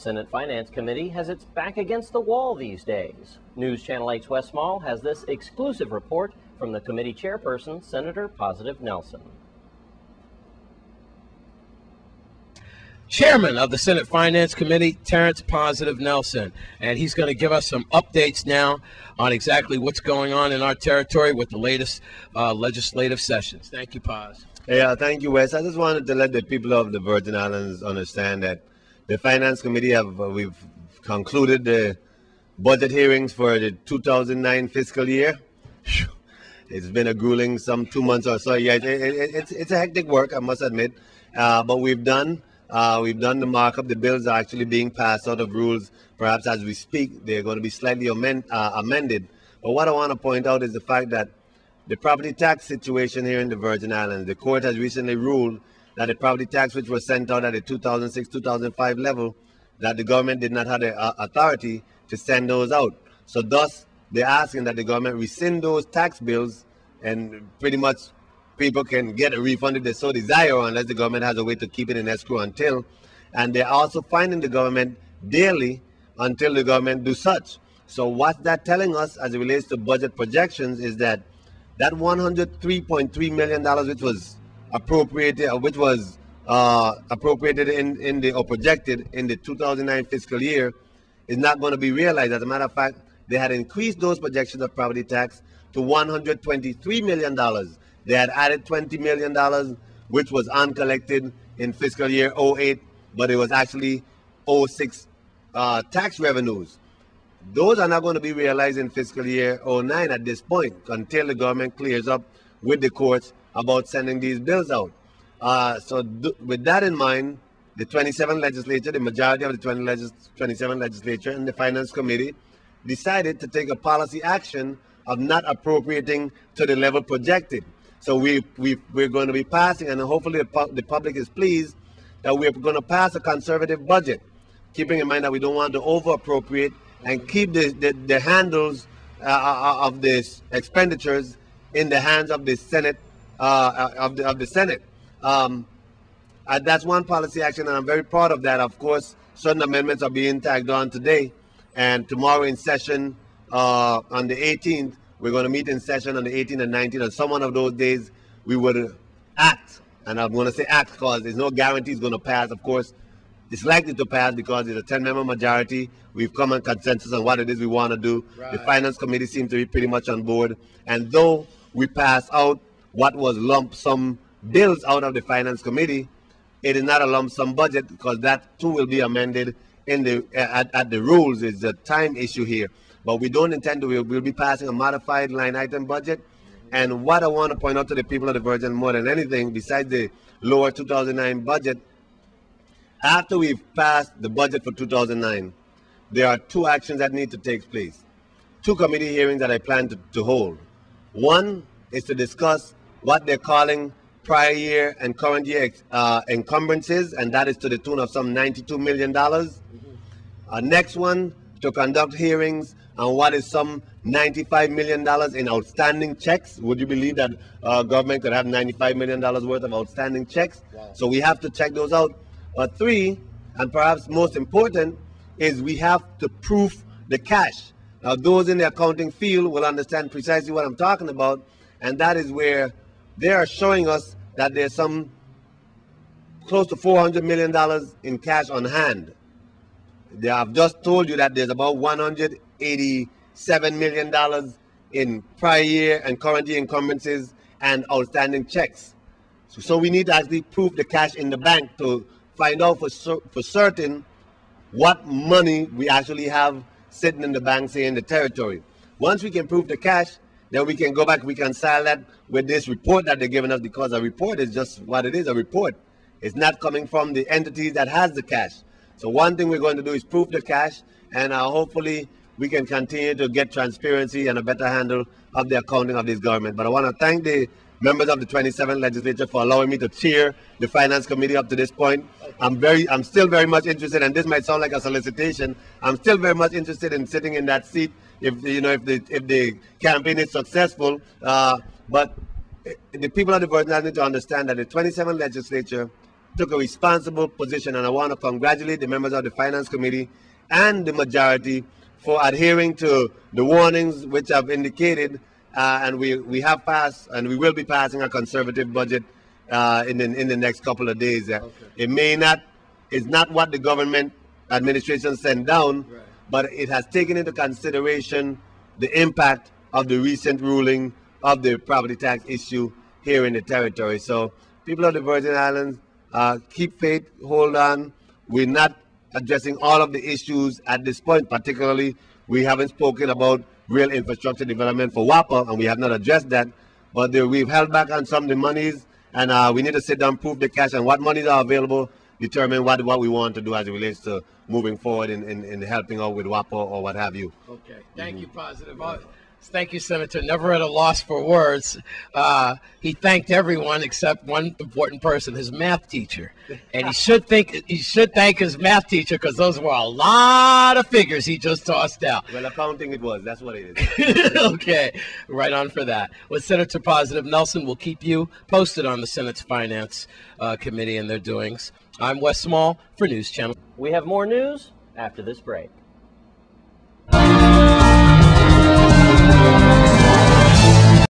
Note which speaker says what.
Speaker 1: Senate Finance Committee has its back against the wall these days. News Channel 8's Wes Small has this exclusive report from the committee chairperson, Senator Positive Nelson.
Speaker 2: Chairman of the Senate Finance Committee, Terrence Positive Nelson, and he's going to give us some updates now on exactly what's going on in our territory with the latest legislative sessions. Thank you, Paz.
Speaker 3: Yeah, thank you, Wes. I just wanted to let the people of the Virgin Islands understand that the Finance Committee we've concluded the budget hearings for the 2009 fiscal year. It's been a grueling some 2 months or so. Yeah, it's a hectic work, I must admit, but we've done the markup. The bills are actually being passed out of rules. Perhaps as we speak, they're going to be slightly amended. But what I want to point out is the fact that the property tax situation here in the Virgin Islands, the court has recently ruled that the property tax which was sent out at the 2006-2005 level, that the government did not have the authority to send those out. So thus, they're asking that the government rescind those tax bills, and pretty much people can get a refund if they so desire, unless the government has a way to keep it in escrow until. And they're also fining the government daily until the government do such. So what's that telling us as it relates to budget projections is that $103.3 million, which was appropriated, or projected in the 2009 fiscal year, is not going to be realized. As a matter of fact, they had increased those projections of property tax to $123 million. They had added $20 million, which was uncollected in fiscal year 08, but it was actually 06 tax revenues. Those are not going to be realized in fiscal year 09 at this point until the government clears up with the courts about sending these bills out. With that in mind, the 27 legislature, the majority of the 27 legislature and the Finance Committee decided to take a policy action of not appropriating to the level projected. So we're going to be passing, and hopefully the public is pleased, that we're going to pass a conservative budget, keeping in mind that we don't want to over-appropriate and keep the handles of these expenditures in the hands of the Senate. The Senate. That's one policy action, and I'm very proud of that. Of course, certain amendments are being tagged on today, and tomorrow in session on the 18th, we're going to meet in session on the 18th and 19th. On some one of those days, we would act, and I'm going to say act because there's no guarantee it's going to pass. Of course, it's likely to pass because it's a 10-member majority. We've come on consensus on what it is we want to do. Right. The Finance Committee seems to be pretty much on board. And though we pass out what was lump sum bills out of the Finance Committee, it is not a lump sum budget because that too will be amended in at the rules. It's a time issue here. But we don't intend to. We'll be passing a modified line item budget. And what I want to point out to the people of the Virgin more than anything, besides the lower 2009 budget, after we've passed the budget for 2009, there are two actions that need to take place. Two committee hearings that I plan to hold. One is to discuss what they're calling prior year and current year encumbrances, and that is to the tune of some $92 million. Next one, to conduct hearings on what is some $95 million in outstanding checks. Would you believe that government could have $95 million worth of outstanding checks? Wow. So we have to check those out. But three, and perhaps most important, is we have to proof the cash. Now, those in the accounting field will understand precisely what I'm talking about, and that is where they are showing us that there's some close to $400 million in cash on hand. They have just told you that there's about $187 million in prior year and current year encumbrances and outstanding checks. So we need to actually prove the cash in the bank to find out for certain what money we actually have sitting in the bank, say in the territory. Once we can prove the cash, then we can go back, reconcile that with this report that they're giving us, because a report is just what it is, a report. It's not coming from the entities that has the cash. So one thing we're going to do is prove the cash, and hopefully we can continue to get transparency and a better handle of the accounting of this government. But I want to thank the members of the 27th legislature for allowing me to chair the Finance Committee up to this point. I'm still very much interested, and this might sound like a solicitation. I'm still very much interested in sitting in that seat if the campaign is successful. But the people of the Virgin Islands need to understand that the 27th legislature took a responsible position, and I want to congratulate the members of the Finance Committee and the majority for adhering to the warnings which have indicated, and we have passed, and we will be passing a conservative budget in the next couple of days.
Speaker 2: Okay.
Speaker 3: It may not, it's not what the government administration sent down,
Speaker 2: Right.
Speaker 3: but it has taken into consideration the impact of the recent ruling of the property tax issue here in the territory. So people of the Virgin Islands, keep faith, hold on. We're not addressing all of the issues at this point. Particularly, we haven't spoken about real infrastructure development for WAPA, and we have not addressed that. But we've held back on some of the monies, and we need to sit down, prove the cash, and what monies are available, determine what we want to do as it relates to moving forward in helping out with WAPA or what have you.
Speaker 2: Okay. Thank you, Positive. Thank you, Senator. Never at a loss for words. He thanked everyone except one important person, his math teacher. And he should thank his math teacher, because those were a lot of figures he just tossed out.
Speaker 3: Well, accounting it was. That's what it is.
Speaker 2: Okay, right on for that. With Senator Positive Nelson, we'll keep you posted on the Senate's Finance Committee and their doings. I'm Wes Small for News Channel.
Speaker 1: We have more news after this break.